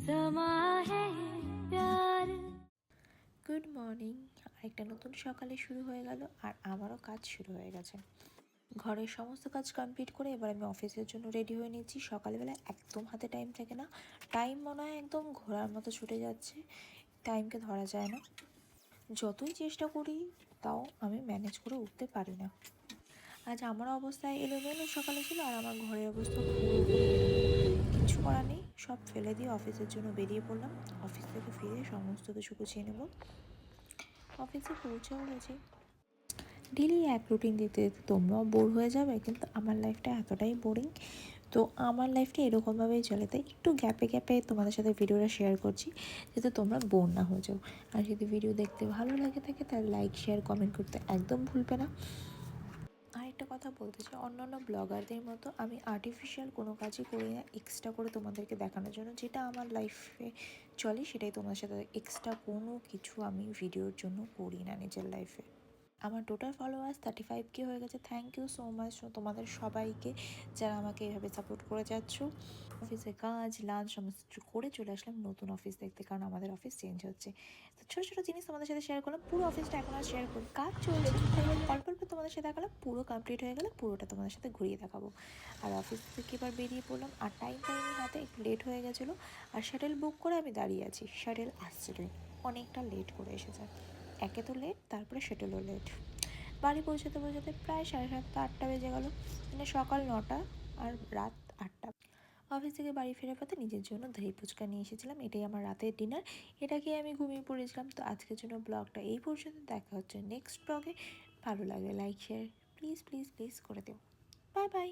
समा है प्यार। Good morning. আরেকটা নতুন সকালে শুরু হয়ে গেল আর আমারও কাজ শুরু হয়ে গেছে। ঘরের সমস্ত কাজ কমপ্লিট করে এবার আমি অফিসের জন্য রেডি হয়ে নিচ্ছি। সকালবেলা একদম হাতে টাইম থাকে না, টাইম মনে হয় একদম ঘোড়ার মতো ছুটে যাচ্ছে, টাইমকে ধরা যায় না। যতই চেষ্টা করি তাও আমি ম্যানেজ করে উঠতে পারি না। আজ আমার অবস্থায় এলোমেলো সকালে ছিল আর আমার ঘরের অবস্থা পুরোপুরি এলোমেলো। কিচ্ছু করার নেই, সব ফেলে দিয়ে অফিসের জন্য বেরিয়ে পড়লাম। অফিস থেকে ফিরে সমস্ত কিছু গুছিয়ে নেব। অফিসে পৌঁছেও গেছি। ডেলি এক রুটিন দিতে দিতে তোমরাও বোর হয়ে যাবে, কিন্তু আমার লাইফটা এতটাই বোরিং। তো আমার লাইফটা এরকমভাবেই চলে, তাই একটু গ্যাপে গ্যাপে তোমাদের সাথে ভিডিওটা শেয়ার করছি যাতে তোমরা বোর না হয়ে যাও। আর যদি ভিডিও দেখতে ভালো লাগে থাকে তাহলে লাইক শেয়ার কমেন্ট করতে একদম ভুলবে না। আরেকটা কথা বলতে চাই, অন্যান্য ব্লগারদের মতো আমি আর্টিফিশিয়াল কোনো কাজই করি না এক্সট্রা করে তোমাদেরকে দেখানোর জন্য। যেটা আমার লাইফে চলে সেটাই তোমাদের সাথে, এক্সট্রা কোনো কিছু আমি ভিডিওর জন্য করি না নিজের লাইফে। আমার টোটাল ফলোয়ার্স 35K হয়ে গেছে। থ্যাংক ইউ সো মাচ তোমাদের সবাইকে যারা আমাকে এভাবে সাপোর্ট করে যাচ্ছ। অফিসে কাজ লাঞ্চ সমস্ত কিছু করে চলে আসলাম নতুন অফিস দেখতে, কারণ আমাদের অফিস চেঞ্জ হচ্ছে। তো ছোটো ছোটো জিনিস তোমাদের সাথে শেয়ার করলাম, পুরো অফিসটা এখন আর শেয়ার করি, কাজ চলছে তাই অল্প অল্প তোমাদের সাথে দেখালাম। পুরো কমপ্লিট হয়ে গেলে পুরোটা তোমাদের সাথে ঘুরিয়ে দেখাবো। আর অফিস থেকে এবার বেরিয়ে পড়লাম, আর টাইম পাইনি হাতে, একটু লেট হয়ে গেছিলো। আর শাটেল বুক করে আমি দাঁড়িয়ে আছি, শাটেল আসছিলই, অনেকটা লেট করে এসেছে। একে তো লেট, তারপরে শাটেলও লেট। বাড়ি পৌঁছাতে পৌঁছাতে প্রায় 7:30-8টা বেজে গেল, মানে সকাল 9টা আর রাত 8টা। অফিস থেকে বাড়ি ফেরার পথে নিজের জন্য দই ফুচকা নিয়ে এসেছিলাম, এটাই আমার রাতের ডিনার। এটা খেয়ে আমি ঘুমিয়ে পড়েছিলাম। তো আজকের জন্য ব্লগটা এই পর্যন্ত, দেখা হচ্ছে নেক্সট ব্লগে। ভালো লাগে like share please please please করে দিও। Bye bye.